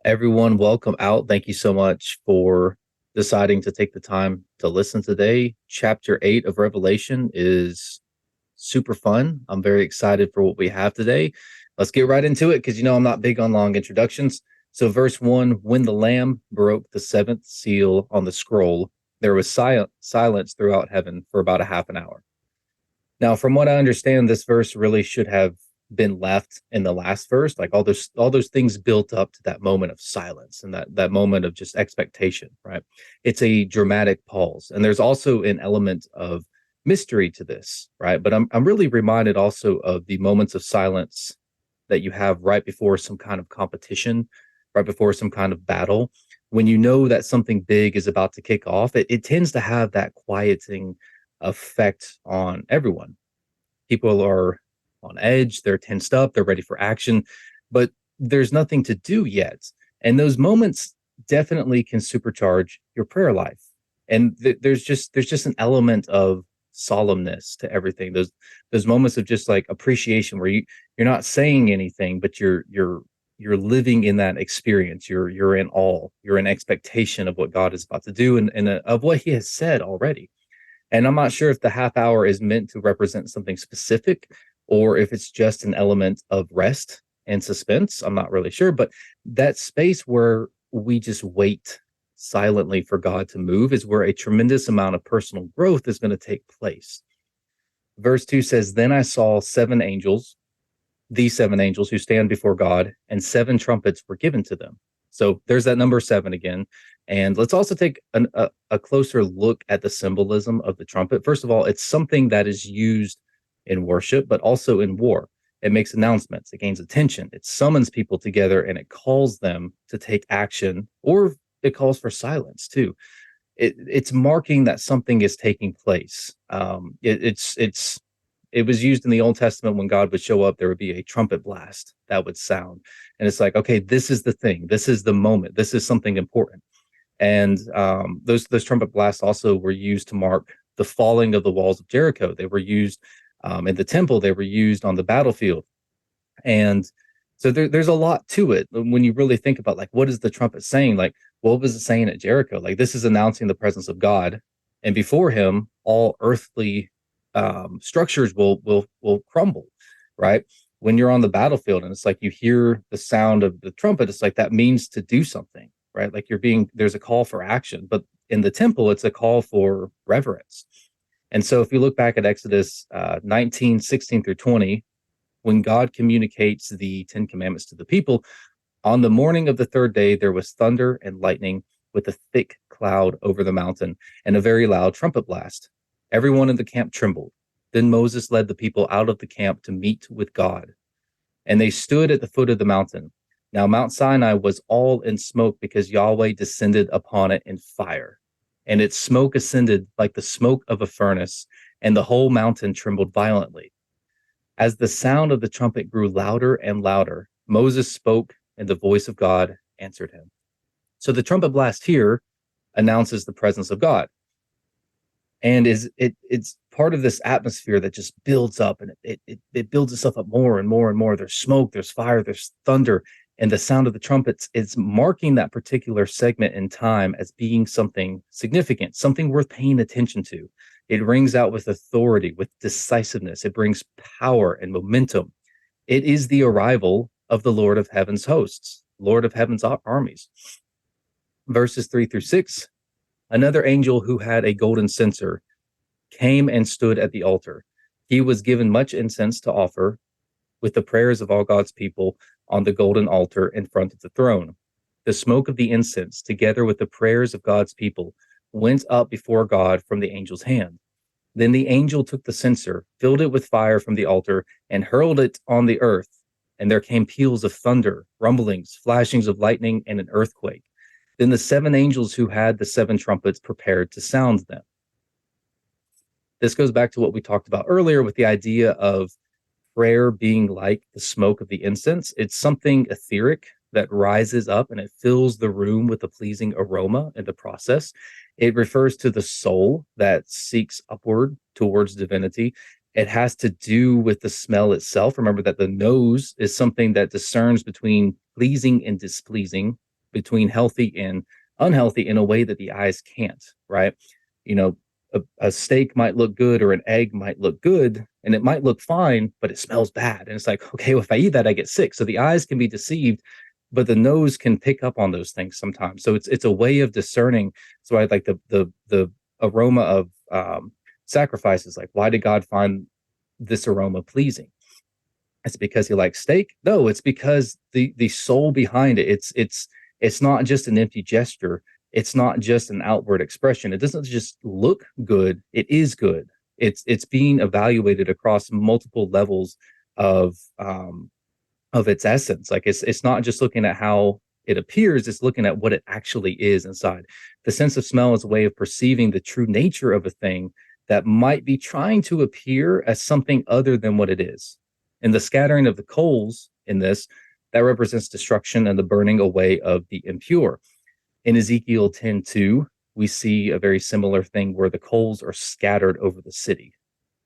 Everyone, welcome out. Thank you so much for deciding to take the time to listen today. Chapter 8 of Revelation is super fun. I'm very excited for what we have today. Let's get right into it because I'm not big on long introductions. So, verse 1, when the Lamb broke the seventh seal on the scroll, there was silence throughout heaven for about a half an hour. Now, from what I understand, this verse really should have been left in the last verse, like all those things built up to that moment of silence and that moment of just expectation, right? It's a dramatic pause, and there's also an element of mystery to this, right? But I'm really reminded also of the moments of silence that you have right before some kind of competition, right before some kind of battle. When you know that something big is about to kick off, it tends to have that quieting effect on everyone. People are on edge, they're tensed up, they're ready for action, but there's nothing to do yet. And those moments definitely can supercharge your prayer life. And there's just an element of solemnness to everything. Those moments of just like appreciation where you're not saying anything, but you're living in that experience. You're in awe. You're in expectation of what God is about to do and of what He has said already. And I'm not sure if the half hour is meant to represent something specific or if it's just an element of rest and suspense. I'm not really sure. But that space where we just wait silently for God to move is where a tremendous amount of personal growth is going to take place. Verse 2 says, then I saw these seven angels who stand before God, and seven trumpets were given to them. So there's that number seven again. And let's also take a closer look at the symbolism of the trumpet. First of all, it's something that is used in worship, but also in war. It makes announcements, it gains attention, it summons people together, and it calls them to take action, or it calls for silence too. It's marking that something is taking place. It was used in the Old Testament when God would show up, there would be a trumpet blast that would sound. And it's like, okay, this is the thing. This is the moment. This is something important. And those trumpet blasts also were used to mark the falling of the walls of Jericho. They were used in the temple. They were used on the battlefield. And so there's a lot to it when you really think about like, what is the trumpet saying? Like, what was it saying at Jericho? Like, this is announcing the presence of God. And before Him, all earthly structures will crumble, right? When you're on the battlefield and it's like you hear the sound of the trumpet, it's like that means to do something, right? Like there's a call for action, but in the temple, it's a call for reverence. And so if you look back at Exodus 19, 16 through 20, when God communicates the Ten Commandments to the people, on the morning of the third day, there was thunder and lightning with a thick cloud over the mountain and a very loud trumpet blast. Everyone in the camp trembled. Then Moses led the people out of the camp to meet with God. And they stood at the foot of the mountain. Now Mount Sinai was all in smoke because Yahweh descended upon it in fire. And its smoke ascended like the smoke of a furnace, and the whole mountain trembled violently. As the sound of the trumpet grew louder and louder, Moses spoke, and the voice of God answered him. So the trumpet blast here announces the presence of God. And it's part of this atmosphere that just builds up, and it builds itself up more and more and more. There's smoke, there's fire, there's thunder, and the sound of the trumpets is marking that particular segment in time as being something significant, something worth paying attention to. It rings out with authority, with decisiveness. It brings power and momentum. It is the arrival of the Lord of Heaven's hosts, Lord of Heaven's armies. Verses 3 through 6. Another angel who had a golden censer came and stood at the altar. He was given much incense to offer with the prayers of all God's people on the golden altar in front of the throne. The smoke of the incense, together with the prayers of God's people, went up before God from the angel's hand. Then the angel took the censer, filled it with fire from the altar, and hurled it on the earth. And there came peals of thunder, rumblings, flashings of lightning, and an earthquake. Then the seven angels who had the seven trumpets prepared to sound them. This goes back to what we talked about earlier with the idea of prayer being like the smoke of the incense. It's something etheric that rises up and it fills the room with a pleasing aroma in the process. It refers to the soul that seeks upward towards divinity. It has to do with the smell itself. Remember that the nose is something that discerns between pleasing and displeasing. between healthy and unhealthy in a way that the eyes can't, right? You know, a steak might look good or an egg might look good and it might look fine, but it smells bad. And it's like, okay, well, if I eat that, I get sick. So the eyes can be deceived, but the nose can pick up on those things sometimes. So it's a way of discerning. So I like the aroma of sacrifices. Like, why did God find this aroma pleasing? It's because he likes steak? No, it's because the soul behind it. It's not just an empty gesture. It's not just an outward expression. It doesn't just look good. It is good. It's being evaluated across multiple levels of its essence. Like it's not just looking at how it appears, it's looking at what it actually is inside. The sense of smell is a way of perceiving the true nature of a thing that might be trying to appear as something other than what it is. And the scattering of the coals in this, that represents destruction and the burning away of the impure. In Ezekiel 10:2, we see a very similar thing where the coals are scattered over the city,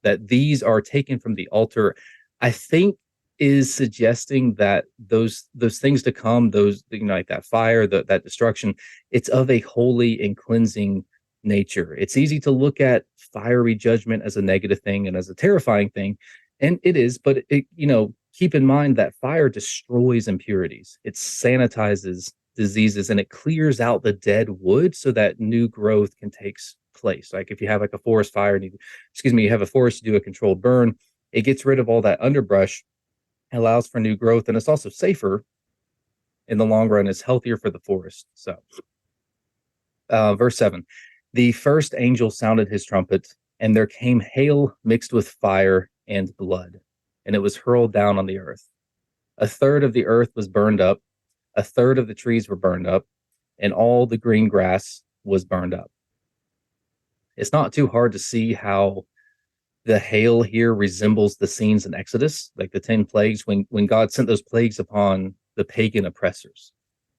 that these are taken from the altar. I think is suggesting that those things to come, those, you know, like that fire, that destruction, it's of a holy and cleansing nature. It's easy to look at fiery judgment as a negative thing and as a terrifying thing, and it is, but it, you know, keep in mind that fire destroys impurities. It sanitizes diseases and it clears out the dead wood so that new growth can take place. Like if you have like a forest fire and you have a forest, you do a controlled burn, it gets rid of all that underbrush, allows for new growth, and it's also safer in the long run. It's healthier for the forest. So verse 7, the first angel sounded his trumpet, and there came hail mixed with fire and blood, and it was hurled down on the earth. A third of the earth was burned up, a third of the trees were burned up, and all the green grass was burned up. It's not too hard to see how the hail here resembles the scenes in Exodus, like the 10 plagues, when God sent those plagues upon the pagan oppressors.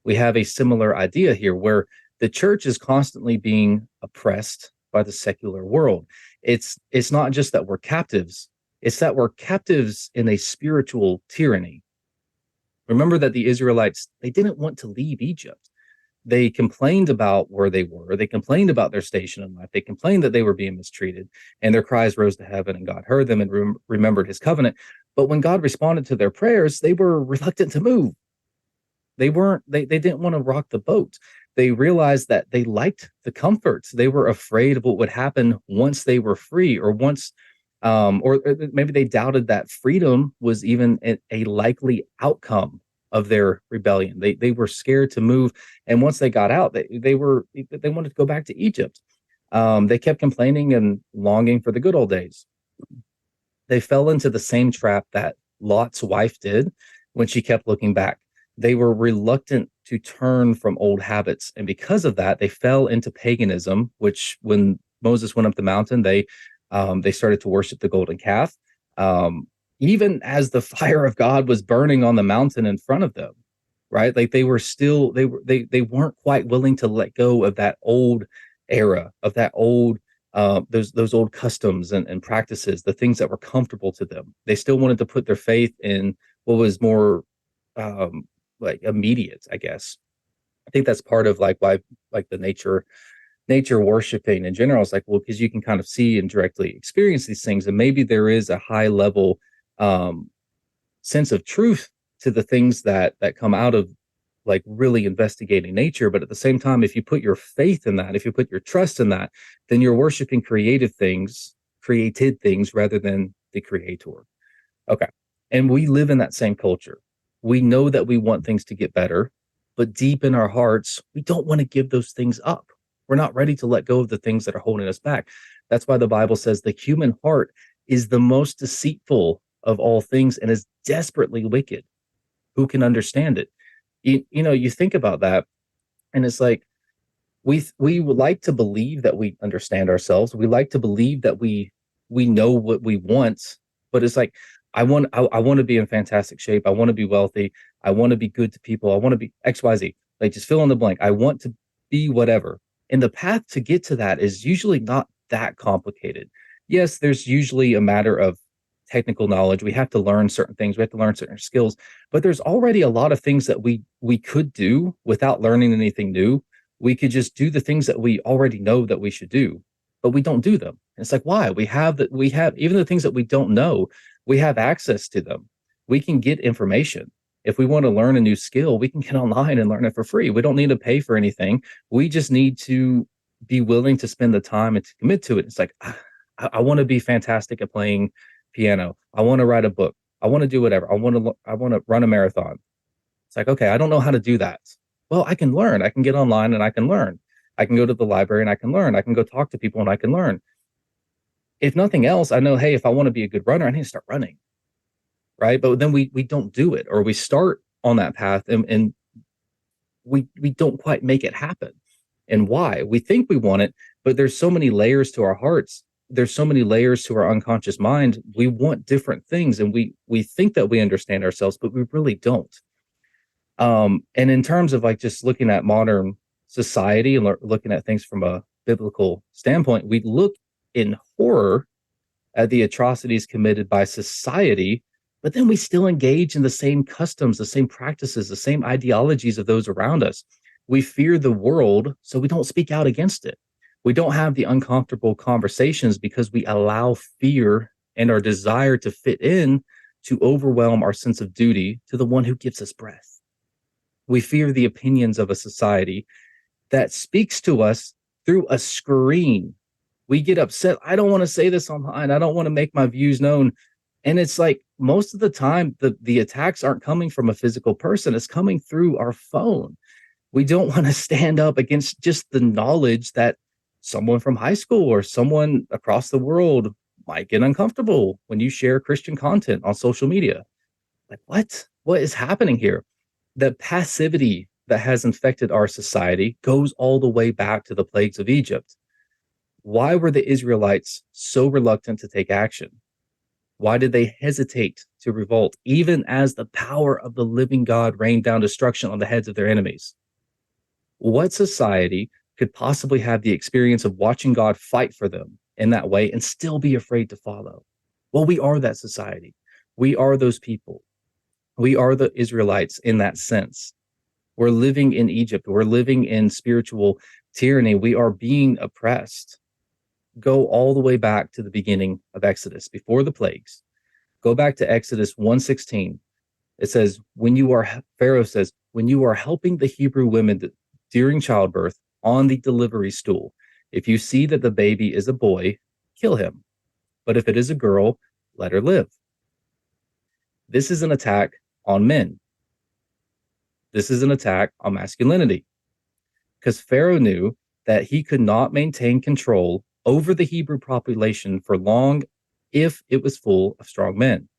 We have a similar idea here where the church is constantly being oppressed by the secular world. It's not just that we're captives, it's that we're captives in a spiritual tyranny. Remember that the Israelites, they didn't want to leave Egypt. They complained about where they were. They complained about their station in life. They complained that they were being mistreated, and their cries rose to heaven, and God heard them and remembered his covenant. But when God responded to their prayers, they were reluctant to move. They didn't want to rock the boat. They realized that they liked the comforts. They were afraid of what would happen once they were free, or or maybe they doubted that freedom was even a likely outcome of their rebellion. They were scared to move, and once they got out, they wanted to go back to Egypt. They kept complaining and longing for the good old days. They fell into the same trap that Lot's wife did when she kept looking back. They were reluctant to turn from old habits, and because of that, they fell into paganism. Which, when Moses went up the mountain, they started to worship the golden calf. Even as the fire of God was burning on the mountain in front of them, right? Like they weren't quite willing to let go of that old era, of that old those old customs and practices, the things that were comfortable to them. They still wanted to put their faith in what was more like immediate, I guess. I think that's part of like why like the nature worshiping in general is like, well, because you can kind of see and directly experience these things, and maybe there is a high level sense of truth to the things that come out of like really investigating nature. But at the same time, if you put your faith in that, if you put your trust in that, then you're worshiping created things rather than the creator. Okay. And we live in that same culture. We know that we want things to get better, but deep in our hearts, we don't want to give those things up. We're not ready to let go of the things that are holding us back. That's why the Bible says the human heart is the most deceitful of all things and is desperately wicked. Who can understand it? You think about that, and it's like we would like to believe that we understand ourselves. We like to believe that we know what we want, but it's like I want to be in fantastic shape. I want to be wealthy. I want to be good to people. I want to be XYZ. Like just fill in the blank. I want to be whatever. And the path to get to that is usually not that complicated. Yes, there's usually a matter of technical knowledge. We have to learn certain things. We have to learn certain skills. But there's already a lot of things that we could do without learning anything new. We could just do the things that we already know that we should do, but we don't do them. And it's like, why? We have even the things that we don't know, we have access to them. We can get information. If we want to learn a new skill, we can get online and learn it for free. We don't need to pay for anything. We just need to be willing to spend the time and to commit to it. It's like, I want to be fantastic at playing piano. I want to write a book. I want to do whatever. I want to run a marathon. It's like, okay, I don't know how to do that. Well, I can learn. I can get online and I can learn. I can go to the library and I can learn. I can go talk to people and I can learn. If nothing else, I know, hey, if I want to be a good runner, I need to start running. Right. But then we don't do it, or we start on that path and we don't quite make it happen. And why? We think we want it, but there's so many layers to our hearts. There's so many layers to our unconscious mind. We want different things, and we think that we understand ourselves, but we really don't. And in terms of like just looking at modern society and looking at things from a biblical standpoint, we look in horror at the atrocities committed by society, but then we still engage in the same customs, the same practices, the same ideologies of those around us. We fear the world, so we don't speak out against it. We don't have the uncomfortable conversations because we allow fear and our desire to fit in to overwhelm our sense of duty to the one who gives us breath. We fear the opinions of a society that speaks to us through a screen. We get upset. I don't want to say this online. I don't want to make my views known. And it's like most of the time, the attacks aren't coming from a physical person. It's coming through our phone. We don't want to stand up against just the knowledge that someone from high school or someone across the world might get uncomfortable when you share Christian content on social media. Like, what? What is happening here? The passivity that has infected our society goes all the way back to the plagues of Egypt. Why were the Israelites so reluctant to take action? Why did they hesitate to revolt, even as the power of the living God rained down destruction on the heads of their enemies? What society could possibly have the experience of watching God fight for them in that way and still be afraid to follow? Well, we are that society. We are those people. We are the Israelites in that sense. We're living in Egypt. We're living in spiritual tyranny. We are being oppressed. Go all the way back to the beginning of Exodus, before the plagues. Go back to Exodus 1:16. It says, Pharaoh says, when you are helping the Hebrew women during childbirth on the delivery stool, if you see that the baby is a boy, kill him. But if it is a girl, let her live. This is an attack on men. This is an attack on masculinity. Because Pharaoh knew that he could not maintain control over the Hebrew population for long if it was full of strong men.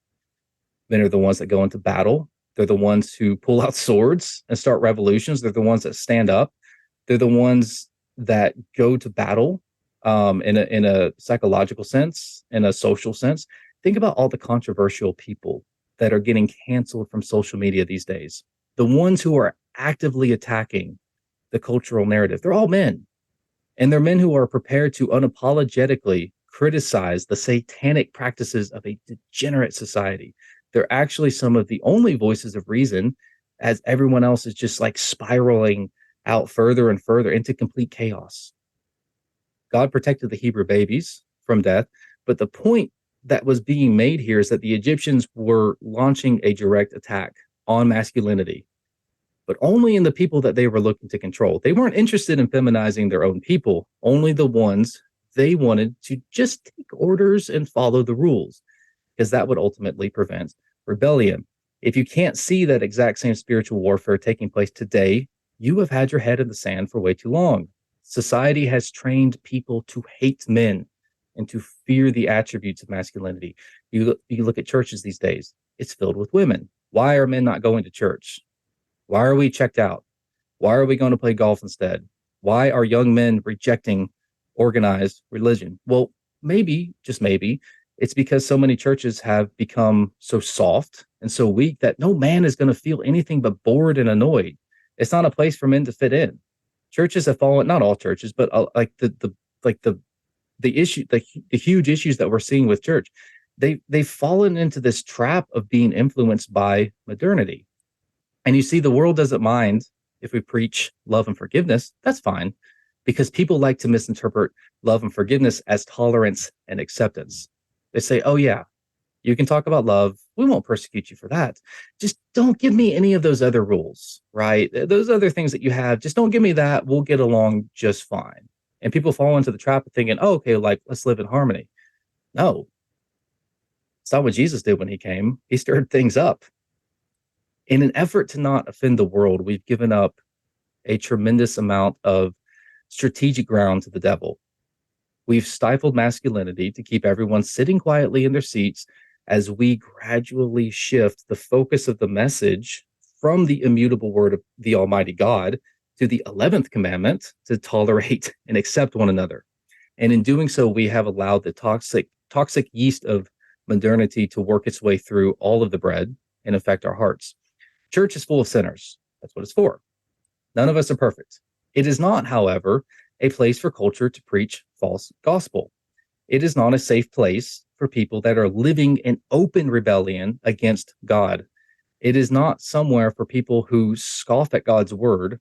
Men are the ones that go into battle. They're the ones who pull out swords and start revolutions. They're the ones that stand up. They're the ones that go to battle in a psychological sense, in a social sense. Think about all the controversial people that are getting canceled from social media these days. The ones who are actively attacking the cultural narrative, they're all men. And they're men who are prepared to unapologetically criticize the satanic practices of a degenerate society. They're actually some of the only voices of reason, as everyone else is just like spiraling out further and further into complete chaos. God protected the Hebrew babies from death, but the point that was being made here is that the Egyptians were launching a direct attack on masculinity, but only in the people that they were looking to control. They weren't interested in feminizing their own people, only the ones they wanted to just take orders and follow the rules, because that would ultimately prevent rebellion. If you can't see that exact same spiritual warfare taking place today, you have had your head in the sand for way too long. Society has trained people to hate men and to fear the attributes of masculinity. You look at churches these days, it's filled with women. Why are men not going to church? Why are we checked out? Why are we going to play golf instead? Why are young men rejecting organized religion? Well, maybe, just maybe, it's because so many churches have become so soft and so weak that no man is going to feel anything but bored and annoyed. It's not a place for men to fit in. Churches have fallen, not all churches, but like the issue, the huge issues that we're seeing with church. they've fallen into this trap of being influenced by modernity. And you see, the world doesn't mind if we preach love and forgiveness. That's fine, because people like to misinterpret love and forgiveness as tolerance and acceptance. They say, oh, yeah, you can talk about love. We won't persecute you for that. Just don't give me any of those other rules, right? Those other things that you have, just don't give me that. We'll get along just fine. And people fall into the trap of thinking, oh, okay, like let's live in harmony. No, it's not what Jesus did when he came. He stirred things up. In an effort to not offend the world, we've given up a tremendous amount of strategic ground to the devil. We've stifled masculinity to keep everyone sitting quietly in their seats as we gradually shift the focus of the message from the immutable word of the Almighty God to the 11th commandment to tolerate and accept one another. And in doing so, we have allowed the toxic yeast of modernity to work its way through all of the bread and affect our hearts. Church is full of sinners. That's what it's for. None of us are perfect. It is not, however, a place for culture to preach false gospel. It is not a safe place for people that are living in open rebellion against God. It is not somewhere for people who scoff at God's word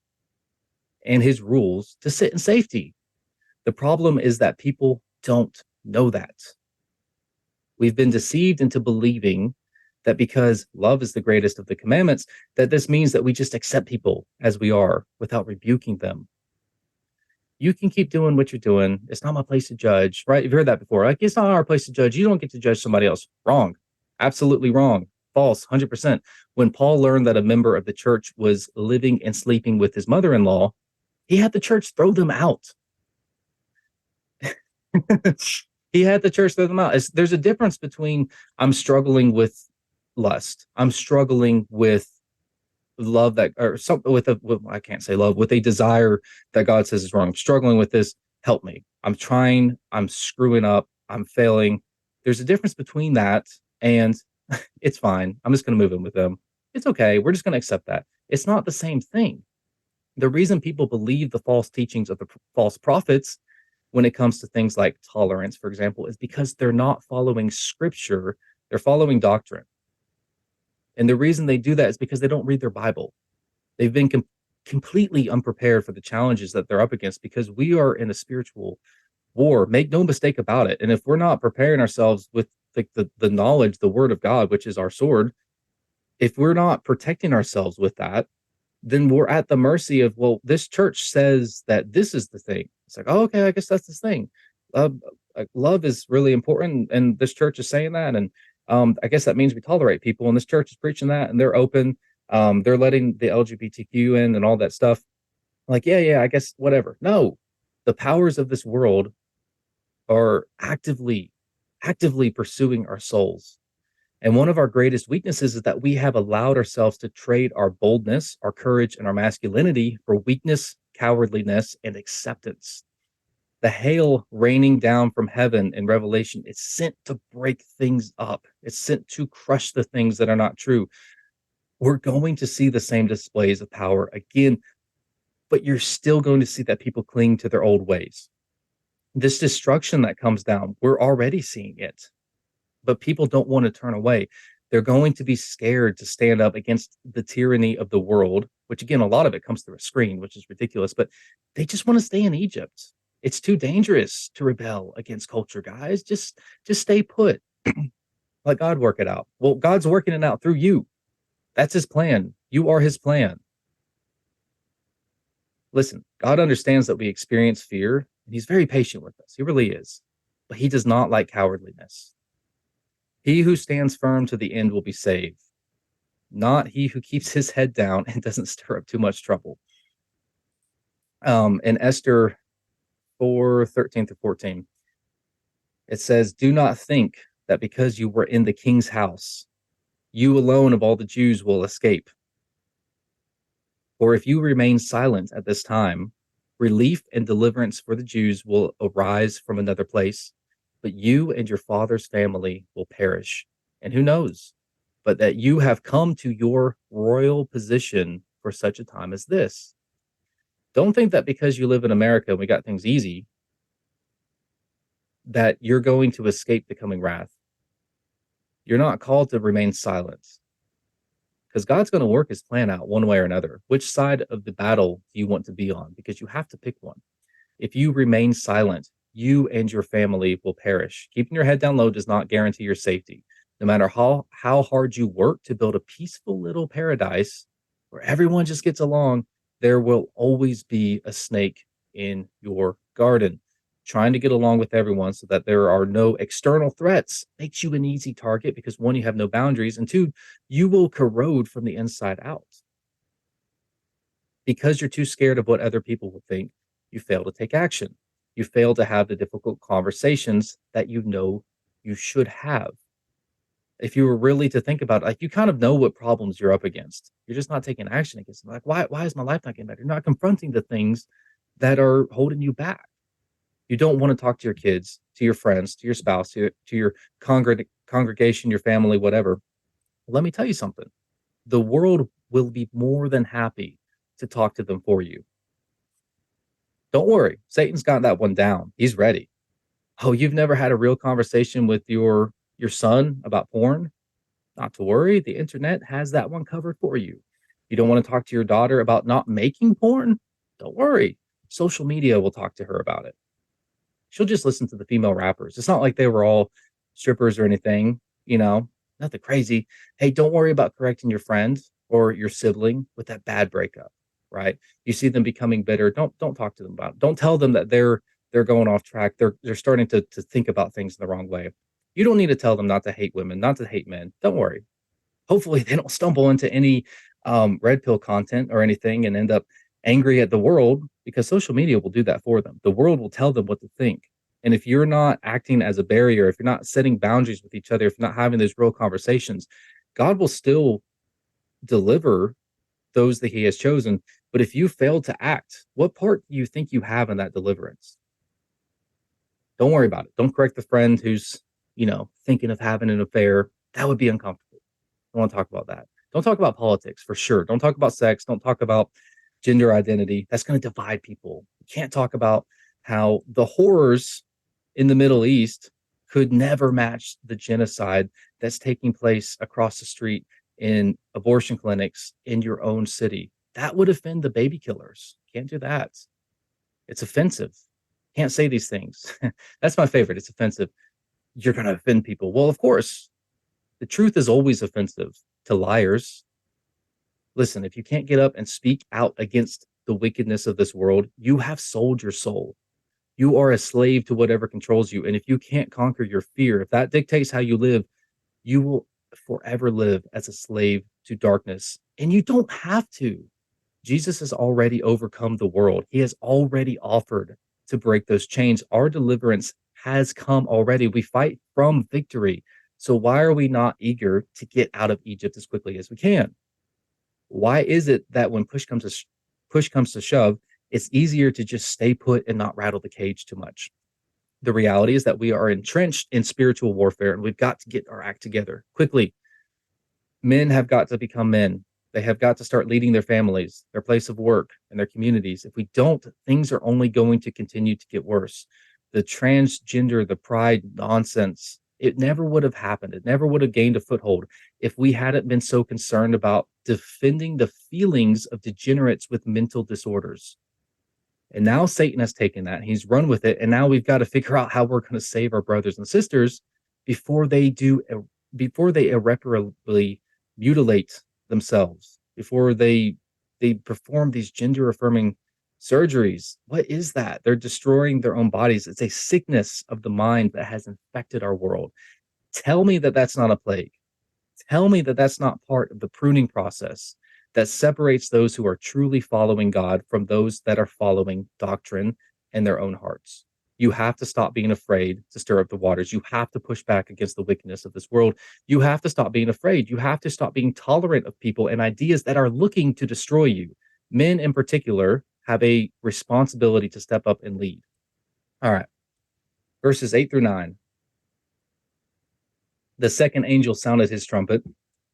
and his rules to sit in safety. The problem is that people don't know that. We've been deceived into believing that because love is the greatest of the commandments, that this means that we just accept people as we are without rebuking them. You can keep doing what you're doing. It's not my place to judge, right? You've heard that before. Like, it's not our place to judge. You don't get to judge somebody else. Wrong. Absolutely wrong. False. 100%. When Paul learned that a member of the church was living and sleeping with his mother-in-law, he had the church throw them out. He had the church throw them out. There's a difference between I'm struggling with lust. I'm struggling with love that, or something I can't say love, with a desire that God says is wrong. I'm struggling with this. Help me. I'm trying. I'm screwing up. I'm failing. There's a difference between that and it's fine. I'm just going to move in with them. It's okay. We're just going to accept that. It's not the same thing. The reason people believe the false teachings of the false prophets when it comes to things like tolerance, for example, is because they're not following scripture. They're following doctrine. And the reason they do that is because they don't read their Bible. They've been completely unprepared for the challenges that they're up against because we are in a spiritual war. Make no mistake about it. And if we're not preparing ourselves with like the knowledge, the word of God, which is our sword, if we're not protecting ourselves with that, then we're at the mercy of, well, this church says that this is the thing. It's like, oh, okay, I guess that's this thing. Love is really important, and this church is saying that, and I guess that means we tolerate people, and this church is preaching that, and they're open. They're letting the LGBTQ in and all that stuff. Like, yeah, I guess whatever. No, the powers of this world are actively pursuing our souls. And one of our greatest weaknesses is that we have allowed ourselves to trade our boldness, our courage, and our masculinity for weakness, cowardliness, and acceptance. The hail raining down from heaven in Revelation is sent to break things up. It's sent to crush the things that are not true. We're going to see the same displays of power again, but you're still going to see that people cling to their old ways. This destruction that comes down, we're already seeing it, but people don't want to turn away. They're going to be scared to stand up against the tyranny of the world, which again, a lot of it comes through a screen, which is ridiculous, but they just want to stay in Egypt. It's too dangerous to rebel against culture, guys. Just stay put. Let God work it out. Well, God's working it out through you. That's his plan. You are his plan. Listen, God understands that we experience fear, and he's very patient with us. He really is. But he does not like cowardliness. He who stands firm to the end will be saved, not he who keeps his head down and doesn't stir up too much trouble. In Esther 4:13-14, it says, do not think that because you were in the king's house, you alone of all the Jews will escape. For if you remain silent at this time, relief and deliverance for the Jews will arise from another place, but you and your father's family will perish. And who knows, but that you have come to your royal position for such a time as this. Don't think that because you live in America and we got things easy, that you're going to escape the coming wrath. You're not called to remain silent because God's going to work his plan out one way or another. Which side of the battle do you want to be on? Because you have to pick one. If you remain silent, you and your family will perish. Keeping your head down low does not guarantee your safety. No matter how hard you work to build a peaceful little paradise where everyone just gets along, there will always be a snake in your garden. Trying to get along with everyone so that there are no external threats makes you an easy target because one, you have no boundaries, and two, you will corrode from the inside out. Because you're too scared of what other people will think, you fail to take action. You fail to have the difficult conversations that you know you should have. If you were really to think about it, like you kind of know what problems you're up against. You're just not taking action against them. Like, why is my life not getting better? You're not confronting the things that are holding you back. You don't want to talk to your kids, to your friends, to your spouse, to your congregation, your family, whatever. Let me tell you something. The world will be more than happy to talk to them for you. Don't worry. Satan's got that one down. He's ready. Oh, you've never had a real conversation with your son about porn? Not to worry. The internet has that one covered for you. You don't want to talk to your daughter about not making porn? Don't worry. Social media will talk to her about it. She'll just listen to the female rappers. It's not like they were all strippers or anything, nothing crazy. Hey, don't worry about correcting your friend or your sibling with that bad breakup, right? You see them becoming bitter. Don't talk to them about it. Don't tell them that they're going off track. They're starting to think about things in the wrong way. You don't need to tell them not to hate women, not to hate men. Don't worry. Hopefully they don't stumble into any red pill content or anything and end up angry at the world, because social media will do that for them. The world will tell them what to think. And if you're not acting as a barrier, if you're not setting boundaries with each other, if you're not having those real conversations, God will still deliver those that he has chosen. But if you fail to act, what part do you think you have in that deliverance? Don't worry about it. Don't correct the friend who's, thinking of having an affair. That would be uncomfortable. Don't want to talk about that. Don't talk about politics for sure. Don't talk about sex. Don't talk about gender identity. That's going to divide people. You can't talk about how the horrors in the Middle East could never match the genocide that's taking place across the street in abortion clinics in your own city. That would offend the baby killers. Can't do that. It's offensive. Can't say these things. That's my favorite. It's offensive. You're going to offend people. Well, of course, the truth is always offensive to liars. Listen, if you can't get up and speak out against the wickedness of this world, you have sold your soul. You are a slave to whatever controls you. And if you can't conquer your fear, if that dictates how you live, you will forever live as a slave to darkness. And you don't have to. Jesus has already overcome the world. He has already offered to break those chains. Our deliverance has come already. We fight from victory. So why are we not eager to get out of Egypt as quickly as we can? Why is it that when push comes to shove, it's easier to just stay put and not rattle the cage too much? The reality is that we are entrenched in spiritual warfare and we've got to get our act together quickly. Men have got to become men. They have got to start leading their families, their place of work, and their communities. If we don't, things are only going to continue to get worse. The transgender, the pride nonsense, it never would have happened. It never would have gained a foothold if we hadn't been so concerned about defending the feelings of degenerates with mental disorders. And now Satan has taken that, he's run with it, and now we've got to figure out how we're going to save our brothers and sisters before they irreparably mutilate themselves, before they perform these gender affirming surgeries. What is that? They're destroying their own bodies. It's a sickness of the mind that has infected our world. Tell me that that's not a plague. Tell me that that's not part of the pruning process that separates those who are truly following God from those that are following doctrine and their own hearts. You have to stop being afraid to stir up the waters. You have to push back against the wickedness of this world. You have to stop being afraid. You have to stop being tolerant of people and ideas that are looking to destroy you. Men in particular have a responsibility to step up and lead. All right. Verses 8-9. The second angel sounded his trumpet,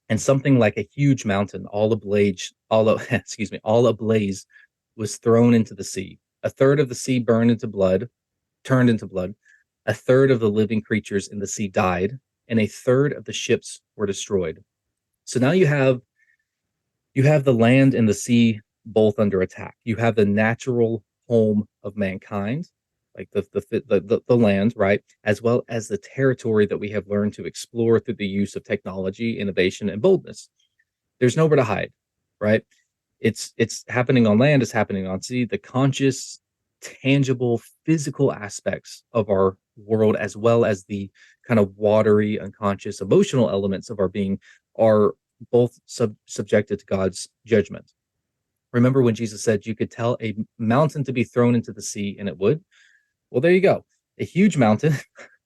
and something like a huge mountain, all ablaze, was thrown into the sea. A third of the sea turned into blood. A third of the living creatures in the sea died, and a third of the ships were destroyed. So now you have the land and the sea both under attack. You have the natural home of mankind, like the land, right, as well as the territory that we have learned to explore through the use of technology, innovation, and boldness. There's nowhere to hide, right? It's happening on land, it's happening on sea. The conscious, tangible, physical aspects of our world, as well as the kind of watery, unconscious, emotional elements of our being, are both subjected to God's judgment. Remember when Jesus said you could tell a mountain to be thrown into the sea and it would? Well, there you go. A huge mountain,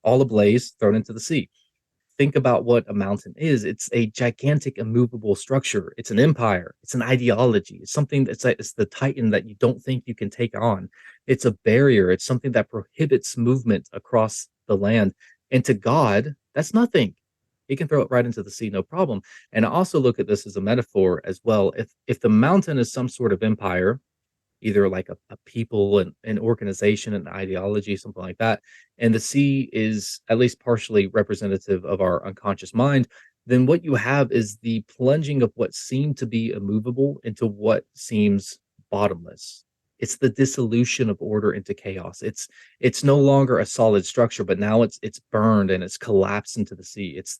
all ablaze, thrown into the sea. Think about what a mountain is. It's a gigantic, immovable structure. It's an empire. It's an ideology. It's something that's like it's the titan that you don't think you can take on. It's a barrier. It's something that prohibits movement across the land. And to God, that's nothing. He can throw it right into the sea, no problem. And I also look at this as a metaphor as well. If the mountain is some sort of empire, either like a people and an organization and ideology, something like that. And the sea is at least partially representative of our unconscious mind. Then what you have is the plunging of what seemed to be immovable into what seems bottomless. It's the dissolution of order into chaos. It's no longer a solid structure, but now it's burned and it's collapsed into the sea. It's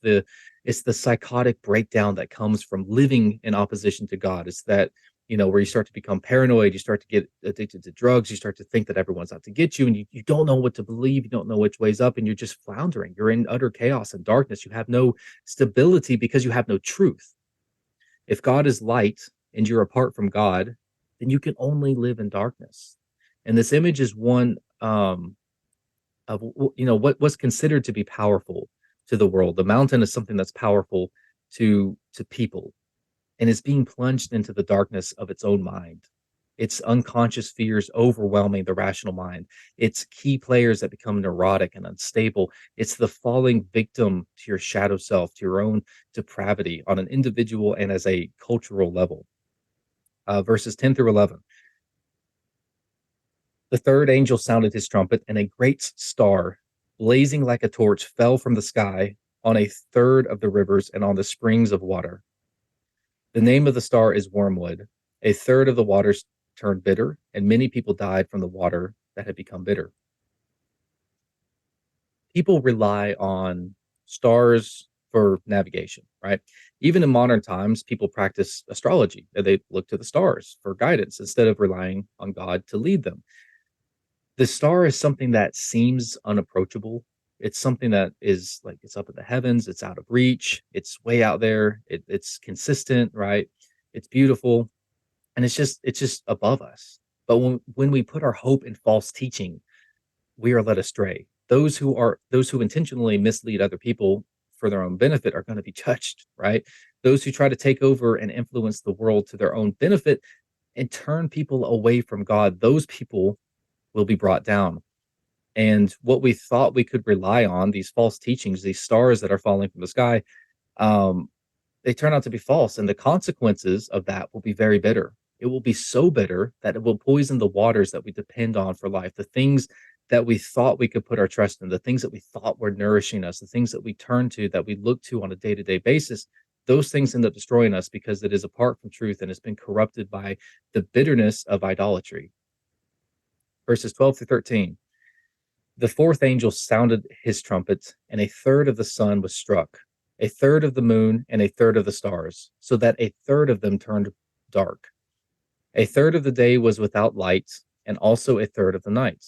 the psychotic breakdown that comes from living in opposition to God. It's that where you start to become paranoid, you start to get addicted to drugs, you start to think that everyone's out to get you, and you don't know what to believe, you don't know which way's up, and you're just floundering. You're in utter chaos and darkness. You have no stability because you have no truth. If God is light and you're apart from God, then you can only live in darkness. And this image is one of what's considered to be powerful to the world. The mountain is something that's powerful to people and is being plunged into the darkness of its own mind. Its unconscious fears overwhelming the rational mind. It's key players that become neurotic and unstable. It's the falling victim to your shadow self, to your own depravity on an individual and as a cultural level. Verses 10 through 11. The third angel sounded his trumpet, and a great star, blazing like a torch, fell from the sky on a third of the rivers and on the springs of water. The name of the star is Wormwood. A third of the waters turned bitter, and many people died from the water that had become bitter. People rely on stars for navigation, right? Even in modern times, people practice astrology. They look to the stars for guidance instead of relying on God to lead them. The star is something that seems unapproachable. It's something that is like it's up in the heavens, it's out of reach, it's way out there, it's consistent, right? It's beautiful, and it's just above us. But when we put our hope in false teaching, we are led astray. Those who intentionally mislead other people for their own benefit are going to be judged, right? Those who try to take over and influence the world to their own benefit and turn people away from God, those people will be brought down. And what we thought we could rely on, these false teachings, these stars that are falling from the sky, um, they turn out to be false. And the consequences of that will be very bitter. It will be so bitter that it will poison the waters that we depend on for life, the things that we thought we could put our trust in, the things that we thought were nourishing us, the things that we turn to, that we look to on a day to day basis. Those things end up destroying us because it is apart from truth and has been corrupted by the bitterness of idolatry. Verses 12 through 13. The fourth angel sounded his trumpet, and a third of the sun was struck, a third of the moon, and a third of the stars, so that a third of them turned dark. A third of the day was without light, and also a third of the night.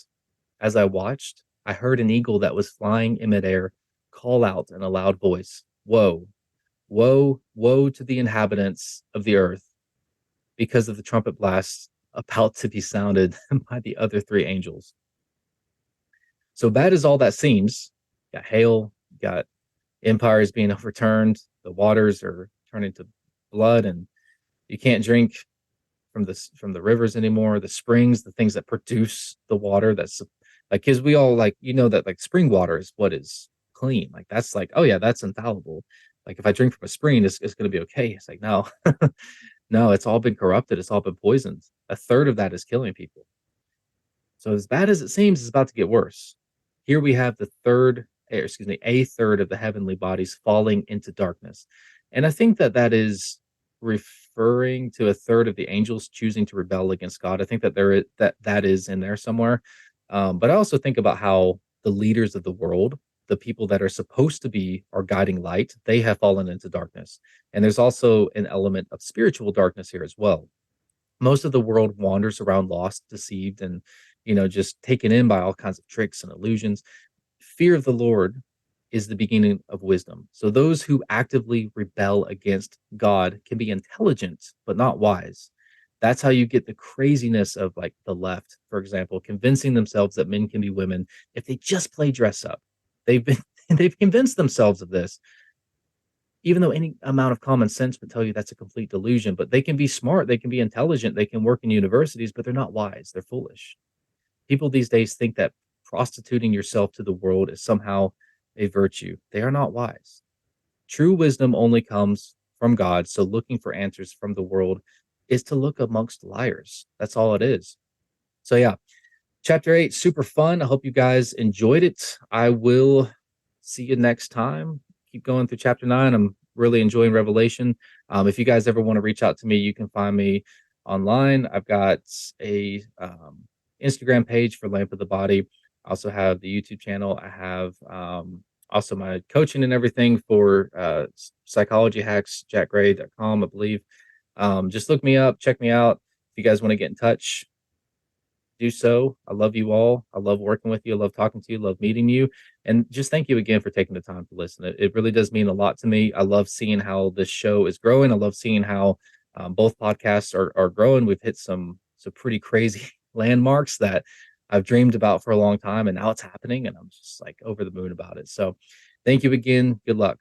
As I watched, I heard an eagle that was flying in midair call out in a loud voice, "Woe, woe, woe to the inhabitants of the earth, because of the trumpet blast about to be sounded by the other three angels." So bad as all that seems, you got hail, you got empires being overturned, the waters are turning to blood, and you can't drink from the rivers anymore, the springs, the things that produce the water that's like because we all like that like spring water is what is clean. Like that's like, oh yeah, that's infallible. Like if I drink from a spring, it's gonna be okay. It's like no, no, it's all been corrupted, it's all been poisoned. A third of that is killing people. So as bad as it seems, it's about to get worse. Here we have the third excuse me, a third of the heavenly bodies falling into darkness. And I think that that is referring to a third of the angels choosing to rebel against God. I think that that is in there somewhere. But I also think about how the leaders of the world, the people that are supposed to be our guiding light, they have fallen into darkness. And there's also an element of spiritual darkness here as well. Most of the world wanders around lost, deceived, and just taken in by all kinds of tricks and illusions. Fear of the Lord is the beginning of wisdom. So those who actively rebel against God can be intelligent but not wise. That's how you get the craziness of like the left, for example, convincing themselves that men can be women if they just play dress up. They've been they've convinced themselves of this, even though any amount of common sense would tell you that's a complete delusion. But they can be smart, they can be intelligent, they can work in universities, but they're not wise. They're foolish. People these days think that prostituting yourself to the world is somehow a virtue. They are not wise. True wisdom only comes from God. So looking for answers from the world is to look amongst liars. That's all it is. So yeah, chapter 8, super fun. I hope you guys enjoyed it. I will see you next time. Keep going through chapter 9. I'm really enjoying Revelation. If you guys ever want to reach out to me, you can find me online. I've got a Instagram page for Lamp of the Body. I also have the YouTube channel. I have also my coaching and everything for psychology hacks, jackgray.com, I believe. Just look me up, check me out. If you guys want to get in touch, do so. I love you all. I love working with you. I love talking to you. Love meeting you. And just thank you again for taking the time to listen. It really does mean a lot to me. I love seeing how this show is growing. I love seeing how both podcasts are growing. We've hit some pretty crazy landmarks that I've dreamed about for a long time, and now it's happening, and I'm just like over the moon about it. So thank you again. Good luck.